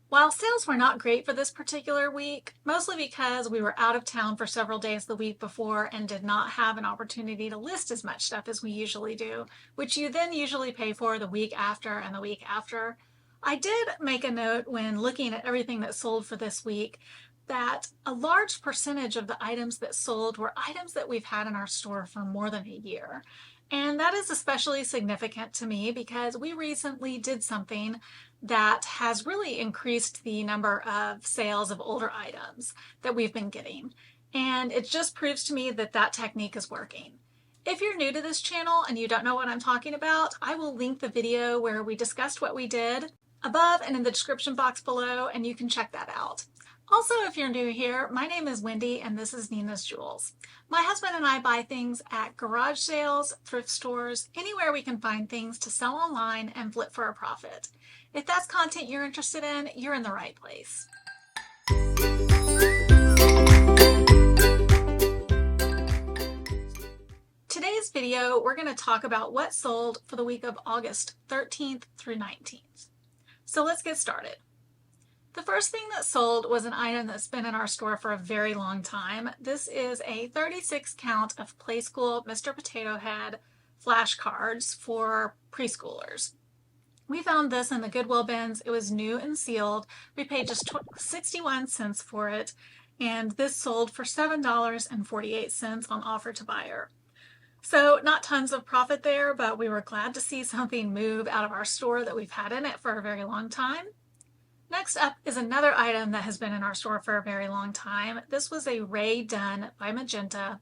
While sales were not great for this particular week, mostly because we were out of town for several days the week before and did not have an opportunity to list as much stuff as we usually do, which you then usually pay for the week after and the week after, I did make a note when looking at everything that sold for this week that a large percentage of the items that sold were items that we've had in our store for more than a year. And that is especially significant to me because we recently did something that has really increased the number of sales of older items that we've been getting. And it just proves to me that that technique is working. If you're new to this channel and you don't know what I'm talking about, I will link the video where we discussed what we did above and in the description box below, and you can check that out. Also, if you're new here, my name is Wendy and this is Nina's Jewels. My husband and I buy things at garage sales, thrift stores, anywhere we can find things to sell online and flip for a profit. If that's content you're interested in, you're in the right place. Today's video, we're going to talk about what sold for the week of August 13th through 19th. So let's get started. The first thing that sold was an item that's been in our store for a very long time. This is a 36 count of Playskool Mr. Potato Head flashcards for preschoolers. We found this in the Goodwill bins. It was new and sealed. We paid just 61 cents for it, and this sold for $7.48 on offer to buyer. So not tons of profit there, but we were glad to see something move out of our store that we've had in it for a very long time. Next up is another item that has been in our store for a very long time. This was a Rae Dunn by Magenta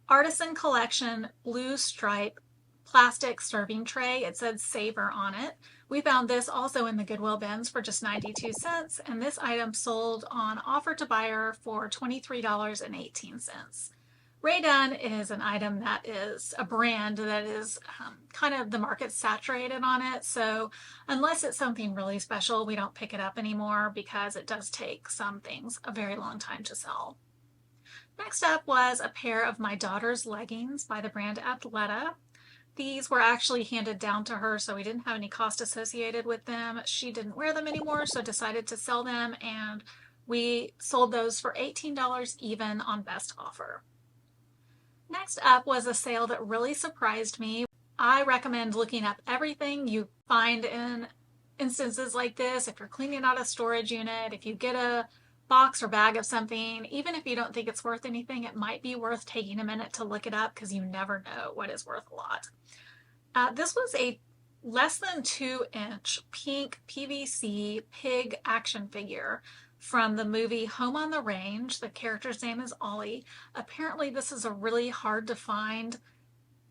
Artisan Collection blue stripe plastic serving tray. It said Savor on it. We found this also in the Goodwill bins for just 92 cents, and this item sold on offer to buyer for $23.18. Rae Dunn is an item that is a brand that is kind of the market saturated on it, so unless it's something really special, we don't pick it up anymore because it does take some things a very long time to sell. Next up was a pair of my daughter's leggings by the brand Athleta. These were actually handed down to her, so we didn't have any cost associated with them. She didn't wear them anymore, so decided to sell them, and we sold those for $18 even on best offer. Next up was a sale that really surprised me. I recommend looking up everything you find in instances like this. If you're cleaning out a storage unit, if you get a box or bag of something, even if you don't think it's worth anything, it might be worth taking a minute to look it up because you never know what is worth a lot. This was a less than 2-inch pink PVC pig action figure from the movie Home on the Range. The character's name is Ollie. Apparently this is a really hard to find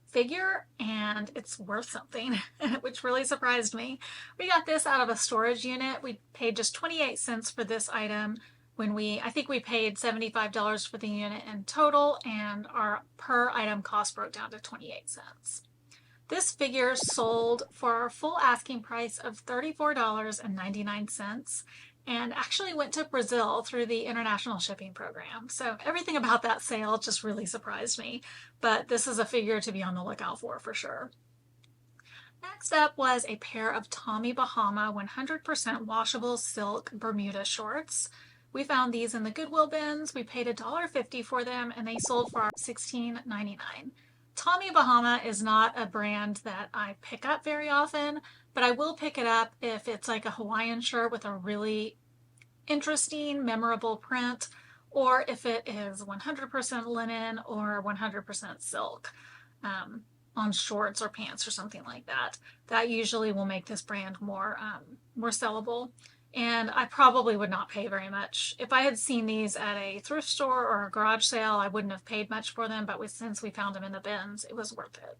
figure and it's worth something, which really surprised me. We got this out of a storage unit. We paid just 28 cents for this item when I think we paid $75 for the unit in total, and our per item cost broke down to 28 cents. This figure sold for our full asking price of $34.99 and actually went to Brazil through the international shipping program. So everything about that sale just really surprised me, but this is a figure to be on the lookout for sure. Next up was a pair of Tommy Bahama 100% washable silk Bermuda shorts. We found these in the Goodwill bins. We paid $1.50 for them and they sold for $16.99. Tommy Bahama is not a brand that I pick up very often, but I will pick it up if it's like a Hawaiian shirt with a really interesting, memorable print, or if it is 100% linen or 100% silk on shorts or pants or something like that. That usually will make this brand more sellable. And I probably would not pay very much. If I had seen these at a thrift store or a garage sale, I wouldn't have paid much for them, but since we found them in the bins, it was worth it.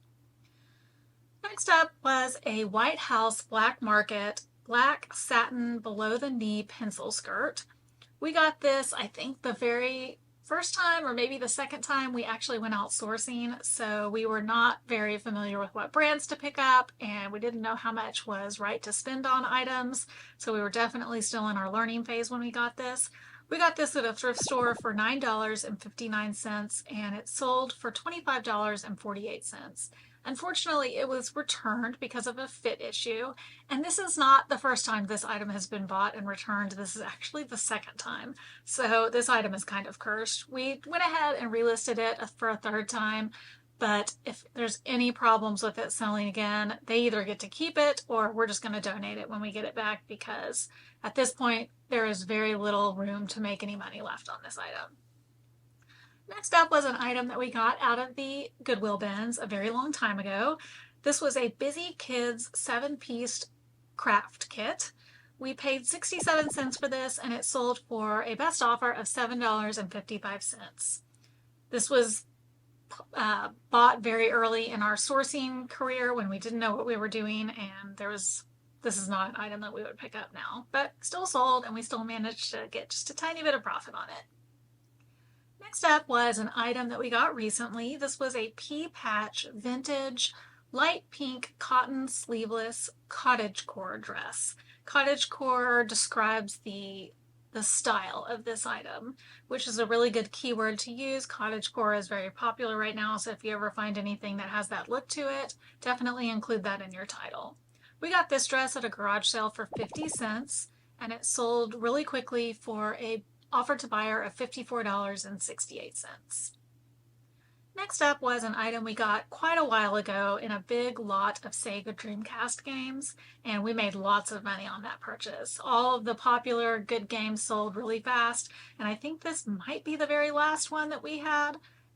Next up was a White House Black Market black satin below the knee pencil skirt. We got this, I think, the very first time or maybe the second time we actually went out sourcing, so we were not very familiar with what brands to pick up and we didn't know how much was right to spend on items, so we were definitely still in our learning phase when we got this. We got this at a thrift store for $9.59 and it sold for $25.48. Unfortunately, it was returned because of a fit issue, and this is not the first time this item has been bought and returned. This is actually the second time, so this item is kind of cursed. We went ahead and relisted it for a third time, but if there's any problems with it selling again, they either get to keep it or we're just going to donate it when we get it back, because at this point there is very little room to make any money left on this item. Next up was an item that we got out of the Goodwill bins a very long time ago. This was a Busy Kids 7-piece craft kit. We paid 67 cents for this, and it sold for a best offer of $7.55. This was bought very early in our sourcing career when we didn't know what we were doing, and this is not an item that we would pick up now, but still sold, and we still managed to get just a tiny bit of profit on it. Next up was an item that we got recently. This was a pea patch vintage light pink cotton sleeveless cottagecore dress. Cottagecore describes the style of this item, which is a really good keyword to use. Cottagecore is very popular right now, so if you ever find anything that has that look to it, definitely include that in your title. We got this dress at a garage sale for 50 cents, and it sold really quickly for a offer to buyer of $54.68. Next up was an item we got quite a while ago in a big lot of Sega Dreamcast games, and we made lots of money on that purchase. All of the popular good games sold really fast, and I think this might be the very last one that we had,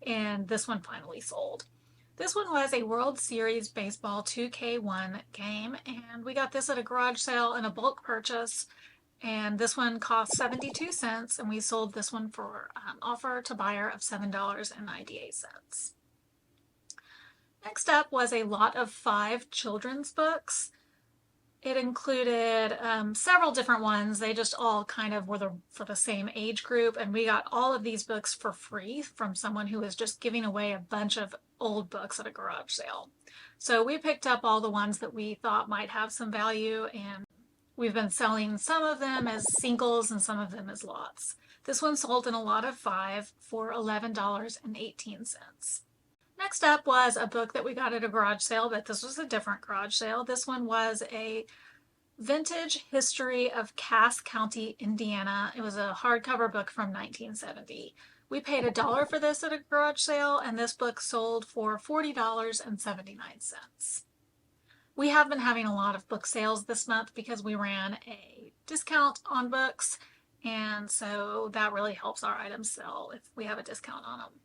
and this one finally sold. This one was a World Series Baseball 2K1 game, and we got this at a garage sale in a bulk purchase. And this one cost 72 cents, and we sold this one for offer to buyer of $7.98. Next up was a lot of 5 children's books. It included several different ones. They just all kind of were for the same age group, and we got all of these books for free from someone who was just giving away a bunch of old books at a garage sale. So we picked up all the ones that we thought might have some value, and we've been selling some of them as singles and some of them as lots. This one sold in a lot of 5 for $11.18. Next up was a book that we got at a garage sale, but this was a different garage sale. This one was a Vintage History of Cass County, Indiana. It was a hardcover book from 1970. We paid $1 for this at a garage sale, and this book sold for $40.79. We have been having a lot of book sales this month because we ran a discount on books, and so that really helps our items sell if we have a discount on them.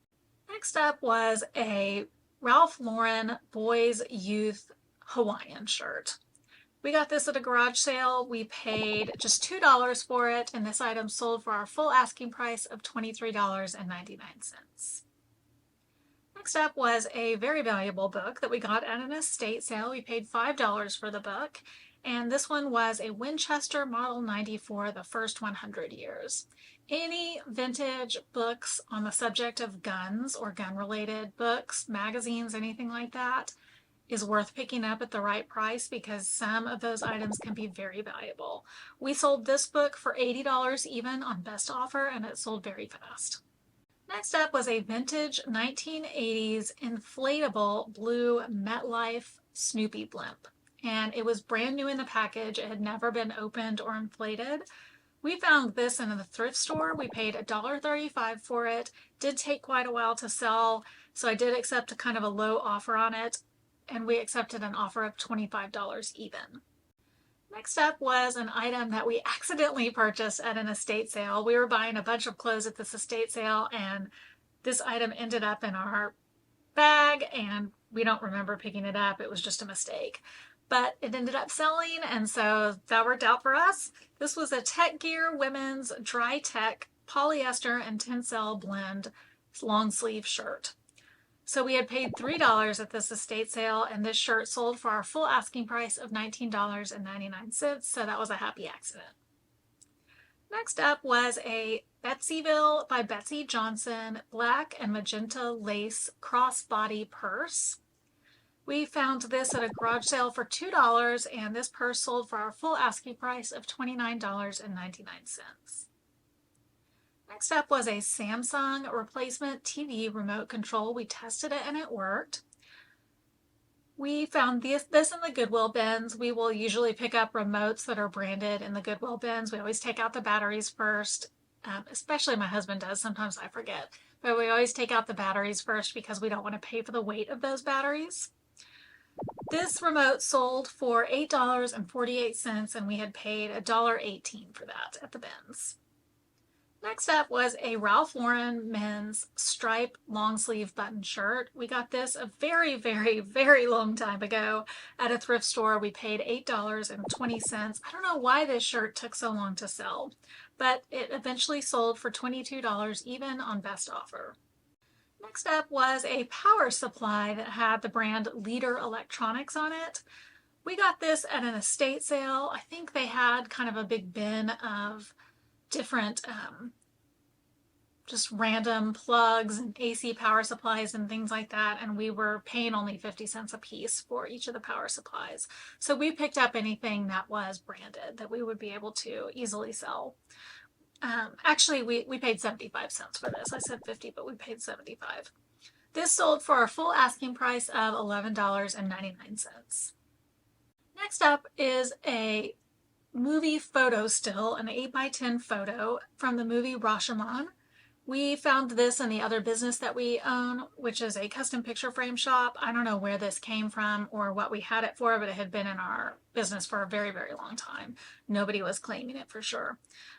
Next up was a Ralph Lauren Boys Youth Hawaiian shirt. We got this at a garage sale. We paid just $2 for it, and this item sold for our full asking price of $23.99. Next up was a very valuable book that we got at an estate sale. We paid $5 for the book, and this one was a Winchester Model 94, the first 100 years. Any vintage books on the subject of guns or gun-related books, magazines, anything like that, is worth picking up at the right price because some of those items can be very valuable. We sold this book for $80 even on best offer, and it sold very fast. Next up was a vintage 1980s inflatable blue MetLife Snoopy blimp, and it was brand new in the package. It had never been opened or inflated. We found this in the thrift store. We paid $1.35 for it. Did take quite a while to sell, so I did accept a kind of a low offer on it, and we accepted an offer of $25 even. Next up was an item that we accidentally purchased at an estate sale. We were buying a bunch of clothes at this estate sale, and this item ended up in our bag, and we don't remember picking it up. It was just a mistake. But it ended up selling, and so that worked out for us. This was a Tech Gear women's dry tech polyester and tencel blend long sleeve shirt. So we had paid $3 at this estate sale, and this shirt sold for our full asking price of $19.99, so that was a happy accident. Next up was a Betsyville by Betsy Johnson black and magenta lace crossbody purse. We found this at a garage sale for $2, and this purse sold for our full asking price of $29.99. Next up was a Samsung replacement TV remote control. We tested it and it worked. We found this in the Goodwill bins. We will usually pick up remotes that are branded in the Goodwill bins. We always take out the batteries first, especially my husband does. Sometimes I forget. But we always take out the batteries first because we don't want to pay for the weight of those batteries. This remote sold for $8.48 and we had paid $1.18 for that at the bins. Next up was a Ralph Lauren men's striped long sleeve button shirt. We got this a very, very, very long time ago at a thrift store. We paid $8.20. I don't know why this shirt took so long to sell, but it eventually sold for $22 even on best offer. Next up was a power supply that had the brand Leader Electronics on it. We got this at an estate sale. I think they had kind of a big bin of different just random plugs and AC power supplies and things like that, and we were paying only 50 cents a piece for each of the power supplies. So we picked up anything that was branded that we would be able to easily sell. Actually, we paid 75 cents for this. I said 50, but we paid 75. This sold for a full asking price of $11.99. Next up is a movie photo still, an 8x10 photo from the movie Rashomon. We found this in the other business that we own, which is a custom picture frame shop. I don't know where this came from or what we had it for, but it had been in our business for a very, very long time. Nobody was claiming it for sure.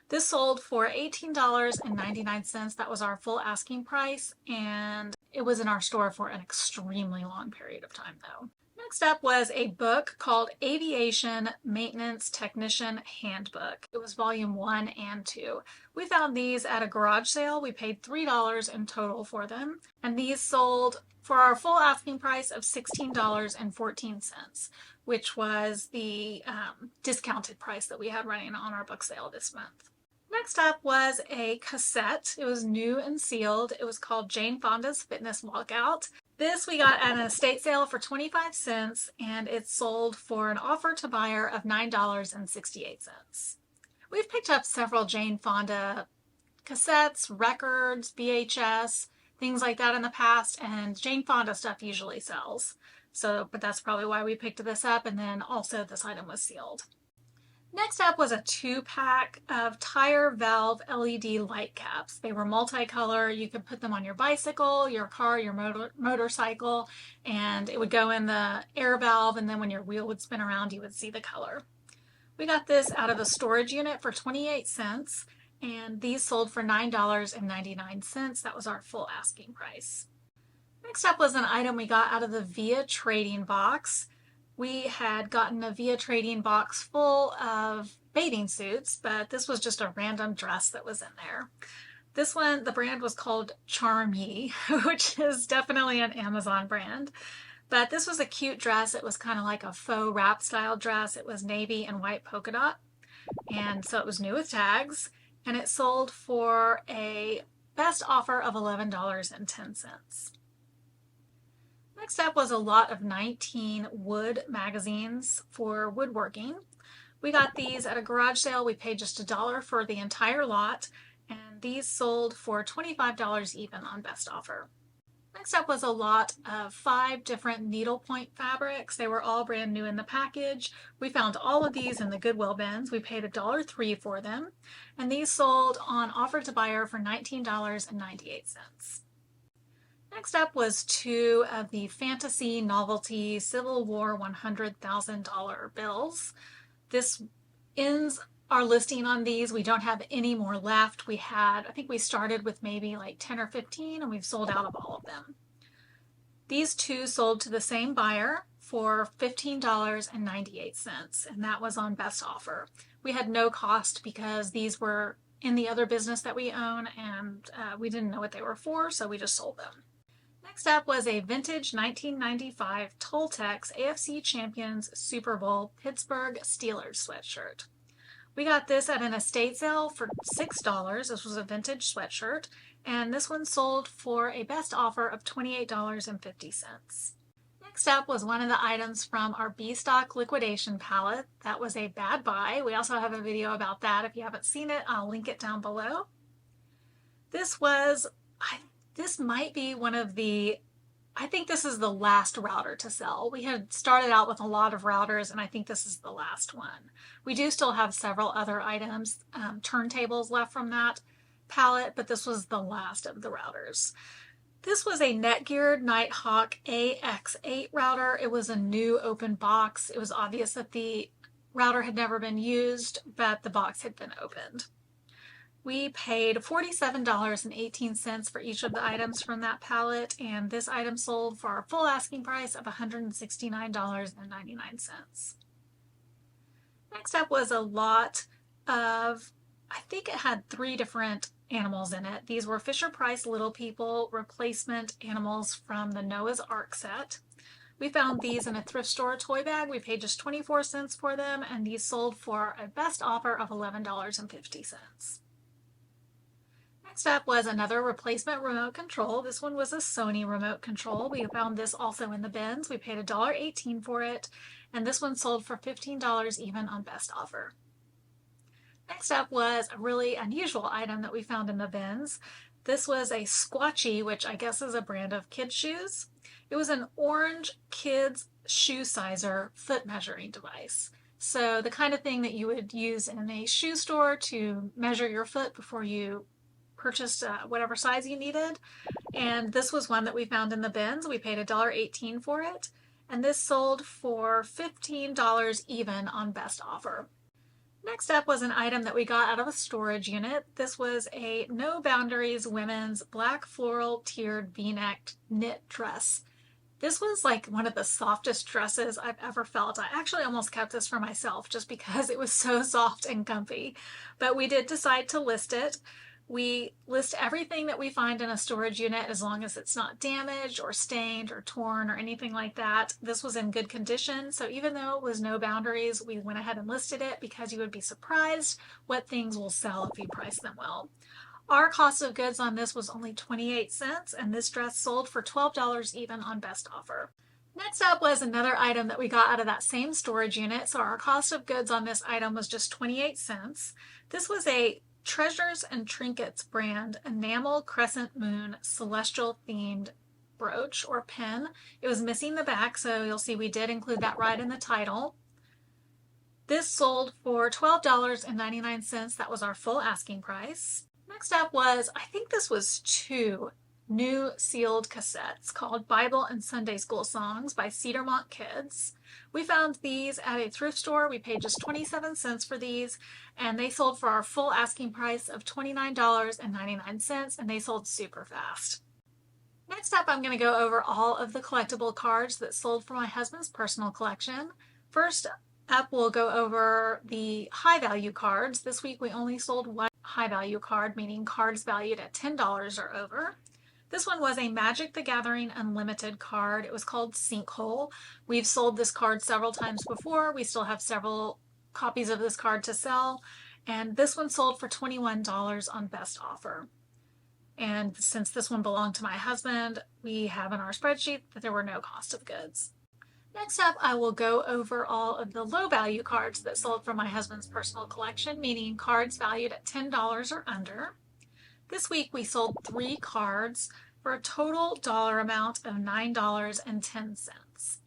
This sold for $18.99. That was our full asking price, and it was in our store for an extremely long period of time though. Next up was a book called Aviation Maintenance Technician Handbook. It was volume 1 and 2. We found these at a garage sale. We paid $3 in total for them, and these sold for our full asking price of $16.14, which was the discounted price that we had running on our book sale this month. Next up was a cassette. It was new and sealed. It was called Jane Fonda's Fitness Walkout. This we got at an estate sale for 25 cents, and it sold for an offer to buyer of $9.68. We've picked up several Jane Fonda cassettes, records, VHS, things like that in the past, and Jane Fonda stuff usually sells. But that's probably why we picked this up, and then also this item was sealed. Next up was a 2-pack of tire valve LED light caps. They were multicolor. You could put them on your bicycle, your car, your motorcycle, and it would go in the air valve, and then when your wheel would spin around, you would see the color. We got this out of a storage unit for 28 cents, and these sold for $9.99. That was our full asking price. Next up was an item we got out of the Via trading box. We had gotten a Via trading box full of bathing suits, but this was just a random dress that was in there. This one, the brand was called Charm Ye, which is definitely an Amazon brand. But this was a cute dress. It was kind of like a faux wrap style dress. It was navy and white polka dot. And so it was new with tags. And it sold for a best offer of $11.10. Next up was a lot of 19 wood magazines for woodworking. We got these at a garage sale. We paid just $1 for the entire lot, and these sold for $25 even on best offer. Next up was a lot of 5 different needlepoint fabrics. They were all brand new in the package. We found all of these in the Goodwill bins. We paid $1.03 for them, and these sold on offer to buyer for $19.98. Next up was 2 of the Fantasy Novelty Civil War $100,000 bills. This ends our listing on these. We don't have any more left. I think we started with maybe like 10 or 15, and we've sold out of all of them. These 2 sold to the same buyer for $15.98, and that was on best offer. We had no cost because these were in the other business that we own, and we didn't know what they were for, so we just sold them. Next up was a vintage 1995 Toltecs AFC Champions Super Bowl Pittsburgh Steelers sweatshirt. We got this at an estate sale for $6. This was a vintage sweatshirt, and this one sold for a best offer of $28.50. Next up was one of the items from our B-Stock liquidation palette. That was a bad buy. We also have a video about that. If you haven't seen it, I'll link it down below. This might be one of the I think this is the last router to sell. We had started out with a lot of routers, and I think this is the last one. We do still have several other items, turntables left from that palette, but this was the last of the routers. This was a Netgear Nighthawk AX8 router. It was a new open box. It was obvious that the router had never been used, but the box had been opened. We paid $47.18 for each of the items from that palette, and this item sold for our full asking price of $169.99. Next up was a lot of, I think it had 3 different animals in it. These were Fisher-Price Little People replacement animals from the Noah's Ark set. We found these in a thrift store toy bag. We paid just 24 cents for them, and these sold for a best offer of $11.50. Next up was another replacement remote control. This one was a Sony remote control. We found this also in the bins. We paid $1.18 for it, and this one sold for $15 even on best offer. Next up was a really unusual item that we found in the bins. This was a Squatchy, which I guess is a brand of kids' shoes. It was an orange kids shoe sizer foot measuring device. So the kind of thing that you would use in a shoe store to measure your foot before you purchased whatever size you needed. And this was one that we found in the bins. We paid $1.18 for it, and this sold for $15 even on best offer. Next up was an item that we got out of a storage unit. This was a No Boundaries women's black floral tiered v-neck knit dress. This was like one of the softest dresses I've ever felt. I actually almost kept this for myself just because it was so soft and comfy, but we did decide to list it. We list everything that we find in a storage unit as long as it's not damaged or stained or torn or anything like that. This was in good condition, so even though it was No Boundaries, we went ahead and listed it because you would be surprised what things will sell if you price them well. Our cost of goods on this was only 28 cents, and this dress sold for $12 even on best offer. Next up was another item that we got out of that same storage unit, so our cost of goods on this item was just 28 cents. This was a Treasures and Trinkets brand enamel crescent moon celestial themed brooch or pin. It was missing the back, so you'll see we did include that right in the title. This sold for $12.99. That was our full asking price. Next up was, I think this was 2 new sealed cassettes called Bible and Sunday School Songs by Cedarmont Kids. We found these at a thrift store. We paid just 27 cents for these, and they sold for our full asking price of $29.99, and they sold super fast. Next up, I'm going to go over all of the collectible cards that sold for my husband's personal collection. First up, we'll go over the high value cards. This week we only sold 1 high value card, meaning cards valued at $10 or over. This one was a Magic the Gathering Unlimited card. It was called Sinkhole. We've sold this card several times before. We still have several copies of this card to sell, and this one sold for $21 on best offer. And since this one belonged to my husband, we have in our spreadsheet that there were no cost of goods. Next up, I will go over all of the low value cards that sold from my husband's personal collection, meaning cards valued at $10 or under. This week we sold 3 cards for a total dollar amount of $9.10.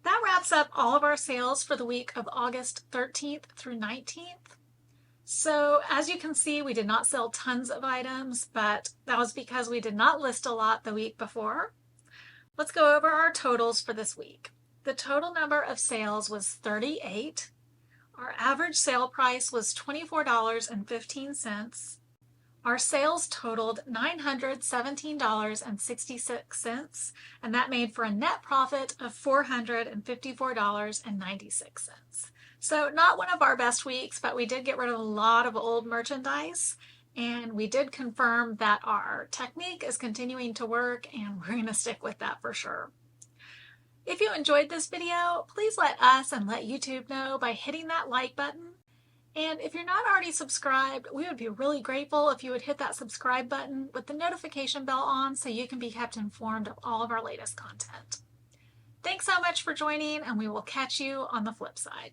That wraps up all of our sales for the week of August 13th through 19th. So as you can see, we did not sell tons of items, but that was because we did not list a lot the week before. Let's go over our totals for this week. The total number of sales was 38. Our average sale price was $24.15. Our sales totaled $917.66, and that made for a net profit of $454.96. So not one of our best weeks, but we did get rid of a lot of old merchandise, and we did confirm that our technique is continuing to work, and we're going to stick with that for sure. If you enjoyed this video, please let us and let YouTube know by hitting that like button. And if you're not already subscribed, we would be really grateful if you would hit that subscribe button with the notification bell on so you can be kept informed of all of our latest content. Thanks so much for joining, and we will catch you on the flip side.